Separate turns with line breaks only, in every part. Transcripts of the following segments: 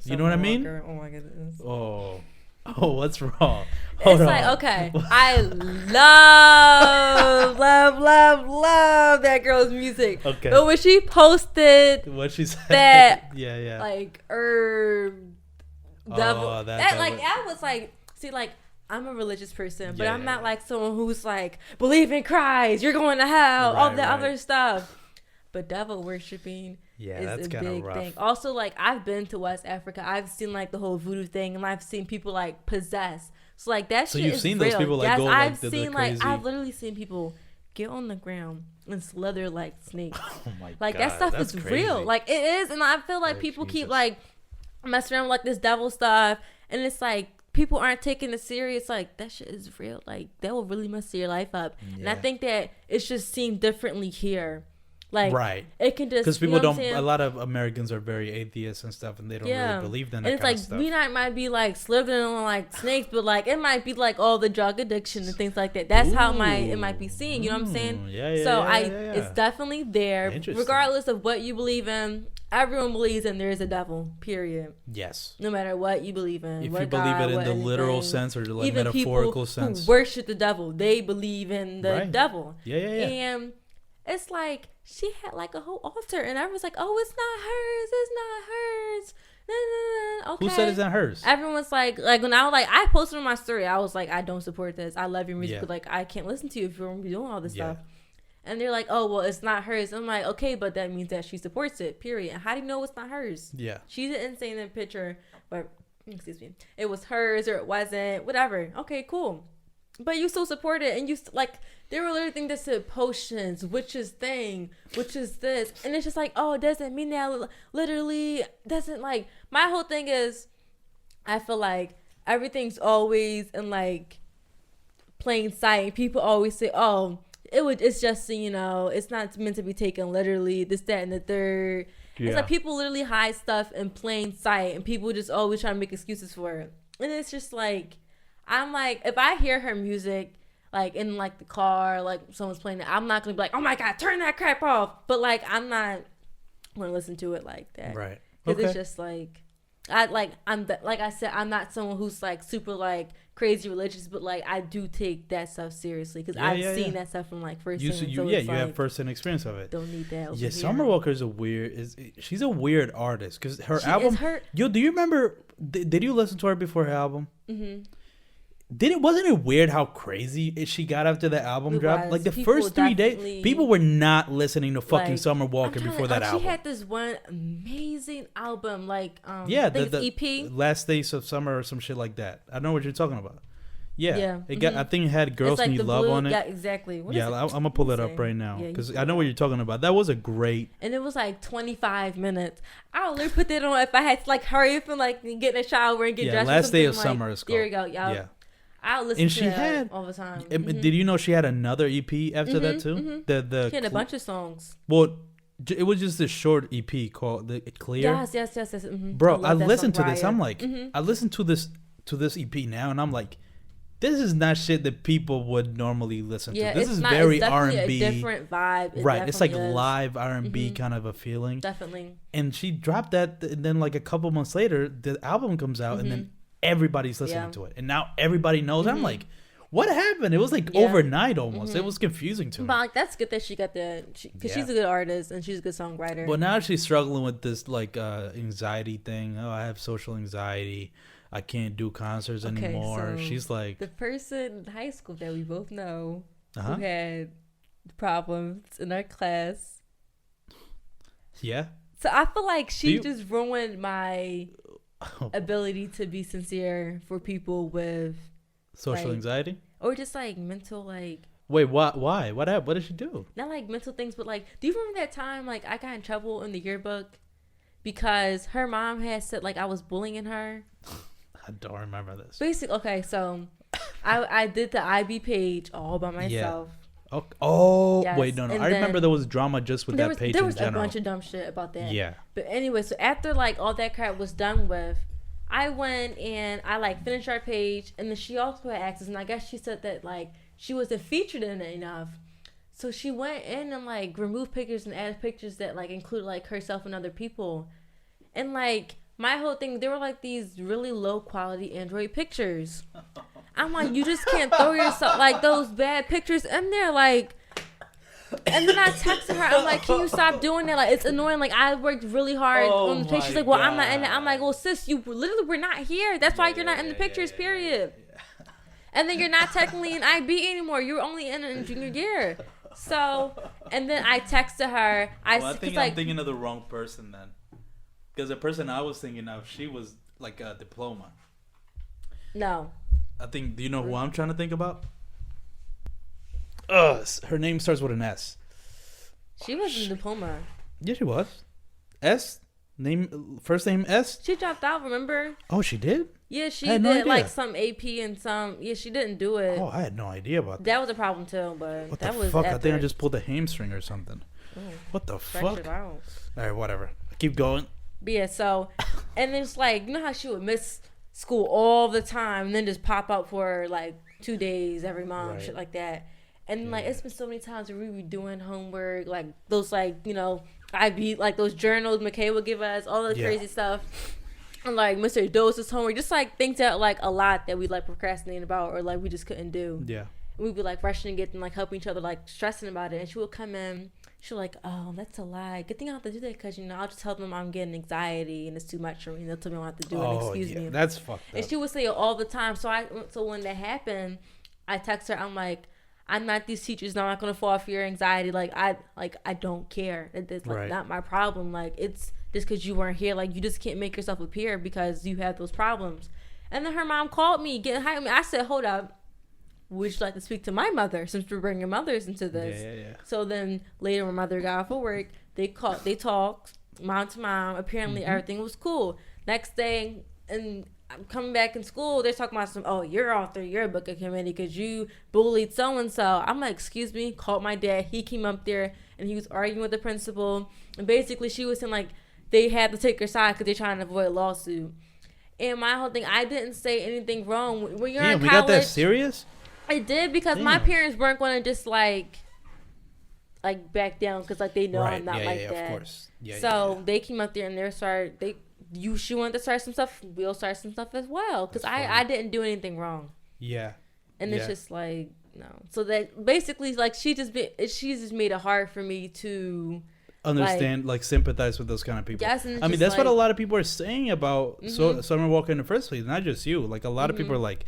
You know what I mean?
Oh my goodness.
Oh, what's wrong?
It's like, okay, I love that girl's music.
Okay.
But when she posted
What she said?
that,
yeah.
like devil, that like
devil.
I was like, see, like I'm a religious person, but
Yeah,
I'm
yeah,
not
yeah.
like someone who's like believe in Christ, you're going to hell, all
Right,
that
right.
other stuff. But devil worshiping
Yeah,
is
that's
a
kind of
big
rough.
thing. Also, like I've been to West Africa, I've seen like the whole voodoo thing, and I've seen people like possessed. So like that
So
shit
you've
is
seen
real.
those people like
Yes,
go like
I've
the
seen
crazy.
like I've literally seen people get on the ground and slither like snakes.
Oh my
Like
god,
that stuff
that's
is
crazy.
real. Like it is, and I feel like
Oh,
people keep
Jesus.
like messing around with like this devil stuff, and it's like people aren't taking it serious. Like that shit is real. Like that will really mess your life up. And I
Yeah.
think that it's just seen differently here. Like
Right.
it can just
Because people
you know
don't. A lot of Americans are very atheist and stuff, and they don't really believe in that
and it's
kind
like
of stuff.
we might be like slithering on like snakes, but like it might be like all the drug addiction and things like that. That's how it might be seen. You know what I'm saying?
Yeah.
So
yeah.
it's definitely there,
Interesting.
regardless of what you believe in. Everyone believes in there is a devil. Period.
Yes.
No matter what you believe in,
If
what
you believe
God,
it in
what
the literal
anything.
sense or the like
Even
metaphorical
people
sense.
who worship the devil, they believe in the
Right.
devil.
Yeah.
And it's like she had like a whole altar, and everyone's like, "Oh, it's not hers. It's not hers." No. Okay.
Who said it's not hers?
Everyone's like when I posted on my story, I was like, I don't support this. I love your music,
Yeah.
but like I can't listen to you if you're gonna be doing all this
Yeah.
stuff. And they're like, oh well, it's not hers. I'm like, okay, but that means that she supports it. Period. And how do you know it's not hers?
Yeah.
She didn't say in the picture, but excuse me, it was hers or it wasn't. Whatever. Okay, cool. But you still support it, and you like they were literally thinking this said potions, witches thing, which is this, and it's just like, oh, it doesn't mean that. Literally doesn't like. My whole thing is, I feel like everything's always in like plain sight. People always say, oh, it's just it's not meant to be taken literally. This, that, and the third.
Yeah.
It's like people literally hide stuff in plain sight, and people just always try to make excuses for it, and it's just like. I'm like, if I hear her music, like in like the car, like someone's playing it, I'm not gonna be like, oh my god, turn that crap off. But like, I'm not gonna listen to it like that,
Right.
Because
Okay.
it's just like, like I said, I'm not someone who's like super like crazy religious, but like I do take that stuff seriously because I've seen that stuff from like first hand.
You
like,
have first-hand experience of it.
Don't need that. Over
Yeah,
here.
Summer Walker is she's a weird artist because her
She
album.
is her-
Yo, do you remember? Did you listen to her before her album?
Mm-hmm.
Wasn't it weird how crazy she got after the album
It
dropped?
was.
Like the
People
first 3 days,
definitely-
people were not listening to fucking
Like,
Summer Walker before that album.
She had this one amazing album, like
Yeah,
I think
the
it's EP.
Last Days of Summer or some shit like that. I know what you're talking about. Yeah,
Yeah,
it got. I think it had Girls
It's like
Need
the
Love
blue,
on it.
Yeah, exactly. What is
Yeah,
it?
I'm gonna pull it
Let me
up
see.
right now
Yeah, you
because
can
I know
pull
what
it
you're talking about. That was a great.
And it was like 25 minutes. I would literally put that on if I had to like hurry up and like get in the shower and get dressed.
Last Day
or
of
something,
Summer
like,
is
There you
called.
go.
Yeah.
I'll listen
And
to
she
that
had-
all the time.
Did you know she had another EP after that too? The
She had a bunch of songs.
Well, it was just a short EP called the Clear.
Yes.
Bro, I
love that
listened to
song,
this.
Riot.
I'm like, I listened to this EP now, and I'm like, this is not shit that people would normally listen to. This is very
it's
R&B.
definitely a different vibe.
Right, it's like
definitely is.
live R&B kind of a feeling.
Definitely.
And she dropped that, and then like a couple months later, the album comes out, and then everybody's listening to it, and now everybody knows. I'm like, what happened? It was like overnight almost. It was confusing to me.
But like that's good that she got because she's a good artist and she's a good songwriter.
But now she's struggling with this like anxiety thing. Oh, I have social anxiety. I can't do concerts anymore.
so
She's like
the person in high school that we both know
Uh-huh.
who had problems in our class.
Yeah.
So I feel like she
you-
just ruined my ability to be sincere for people with
Social
like-
anxiety?
or just like mental like
Wait, what? Why? What happened? What did she do?
not like mental things, but like, do you remember that time like I got in trouble in the yearbook because her mom had said like I was bullying her?
I don't remember this.
Basically, okay, so I did the IB page all by myself.
Oh,
Yes,
wait, no.
and
I remember
then
there was drama just with that page
there
in
was a
general.
bunch of dumb shit about that.
Yeah.
But anyway, so after like all that crap was done with, I went and I like finished our page, and then she also had access, and I guess she said that like she wasn't featured in it enough. So she went in and like removed pictures and added pictures that like included like herself and other people. And like my whole thing, they were like these really low quality Android pictures. I'm like, you just can't throw yourself like those bad pictures in there, like. And then I texted her. I'm like, can you stop doing that? Like, it's annoying. Like, I worked really hard on the picture. She's like, well, I'm not in it. I'm like, well, sis, you literally were not here. That's why you're not in the pictures, period. And then you're not technically in IB anymore. You're only in junior year. So, and then I texted her.
I think I'm thinking of the wrong person then. Because the person I was thinking of, she was like a diploma.
No.
I think, do you know who I'm trying to think about? Her name starts with an S.
She was in diploma.
Yeah, she was. S? First name S?
She dropped out, remember?
Oh, she did?
Yeah, she did like some AP and some. Yeah, she didn't do it.
Oh, I had no idea about that.
That was a problem too, but
what
that
the
was
fuck?
epic.
I think I just pulled a hamstring or something.
Ooh,
what the fuck?
it out.
All right, whatever. Keep going.
But yeah, so, and then it's like, you know how she would miss school all the time and then just pop up for like 2 days every month, shit like that. And like, it's been so many times where we be doing homework, like those, like, you know, like those journals McKay would give us, all the crazy stuff. And like Mr. Dose's homework, just like things that like a lot that we like procrastinating about or like we just couldn't do.
Yeah.
And we'd be like rushing to get them, like helping each other, like stressing about it. And she would come in, she'll like, oh, that's a lie. Good thing I don't have to do that because, you know, I'll just tell them I'm getting anxiety and it's too much for me. And they'll tell me I don't have to do it. Excuse me.
That's fucked up.
And she would say it all the time. So when that happened, I text her, I'm like, I'm not these teachers. And I'm not gonna fall for your anxiety. I don't care. It's like not my problem. Like, it's just because you weren't here. Like, you just can't make yourself appear because you have those problems. And then her mom called me, getting hyped me. I said, hold up, would you like to speak to my mother since we're bringing mothers into this?
Yeah.
So then later, when mother got off of work, they talked, mom to mom. Apparently, everything was cool. Next day, and I'm coming back in school, they're talking about you're off the yearbook committee because you bullied so-and-so. I'm like, excuse me, called my dad. He came up there and he was arguing with the principal. And basically she was saying like they had to take her side because they're trying to avoid a lawsuit. And my whole thing, I didn't say anything wrong. When you're in college.
We got that serious?
I did because my parents weren't going to just like back down because like they know I'm not that.
Of course.
They came up there and she wanted to start some stuff. We'll start some stuff as well because I didn't do anything wrong.
Yeah.
And it's just like no. So that basically like she's just made it hard for me to
understand, like sympathize with those kind of people.
Yes,
I mean that's what a lot of people are saying about Summer Walker in the first place. Not just you. Like a lot of people are like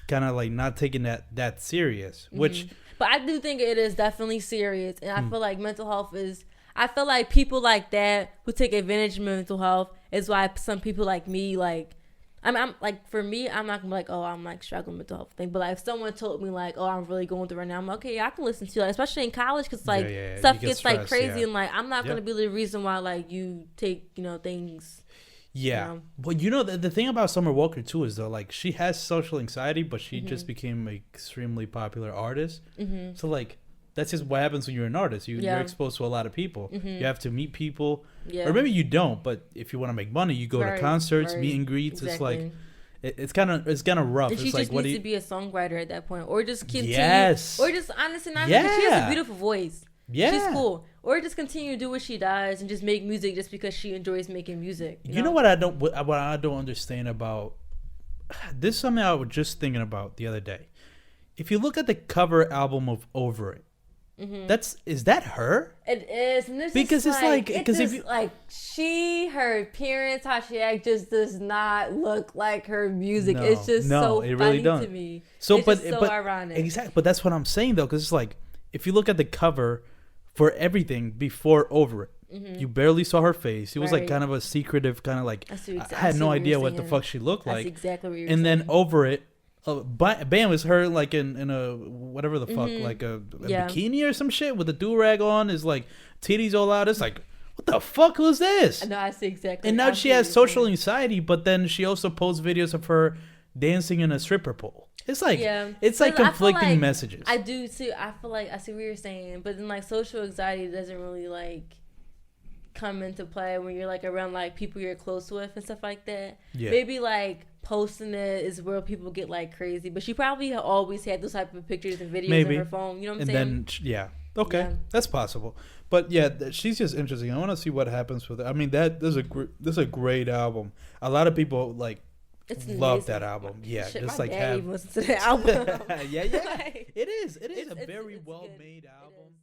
kind of like not taking that serious. Which,
but I do think it is definitely serious, and I feel like mental health is. I feel like people like that who take advantage of mental health is why some people like me, like, I'm like, for me, I'm not gonna be like, oh, I'm like struggling with mental health thing. But like, if someone told me like, oh, I'm really going through right now, I'm like, okay, I can listen to you, like, especially in college, because like stuff gets stressed, like crazy, and like I'm not gonna be the reason why like you take things.
Yeah. Well, the thing about Summer Walker too is though, like she has social anxiety, but she just became an extremely popular artist. So like. That's just what happens when you're an artist. You're exposed to a lot of people. You have to meet people. Or maybe you don't, but if you want to make money, you go to concerts, meet and greets. Exactly. It's kind of rough.
And she
it's
just
like,
needs to be a songwriter at that point. Or just continue.
Yes.
Or just honestly, not because she has a beautiful voice.
Yeah.
She's cool. Or just continue to do what she does and just make music just because she enjoys making music.
You know what I don't understand about this is something I was just thinking about the other day. If you look at the cover album of Over It, is that her?
It is, and
because it's like because if you
like her appearance, how she acts, just does not look like her music. No, it's just so it really funny to me. So, it's so ironic.
Exactly, but that's what I'm saying though, because it's like if you look at the cover for everything before Over It, you barely saw her face. It was like kind of a secretive, kind of like I had no idea what the fuck she looked like.
That's exactly what you're
saying.
And
then Over It. Bam is her like in a whatever the fuck like a bikini or some shit with a do-rag on, is like titties all out. It's like, what the fuck was this?
No, I see exactly.
And now she has social anxiety, but then she also posts videos of her dancing in a stripper pole. It's like it's like conflicting messages.
I do too. I feel like I see what you're saying, but then like social anxiety doesn't really like come into play when you're like around like people you're close with and stuff like that. Maybe like posting it is where people get like crazy, but she probably always had those type of pictures and videos on her phone. You know what I'm saying?
And then Okay,
yeah.
that's possible. But yeah, she's just interesting. I want to see what happens with her. I mean, this is a great album. A lot of people like love that album. Yeah,
shit,
just
my
like
dad even listens to the album.
yeah, yeah.
Like,
It is. It is a very
it's
well
good.
made album.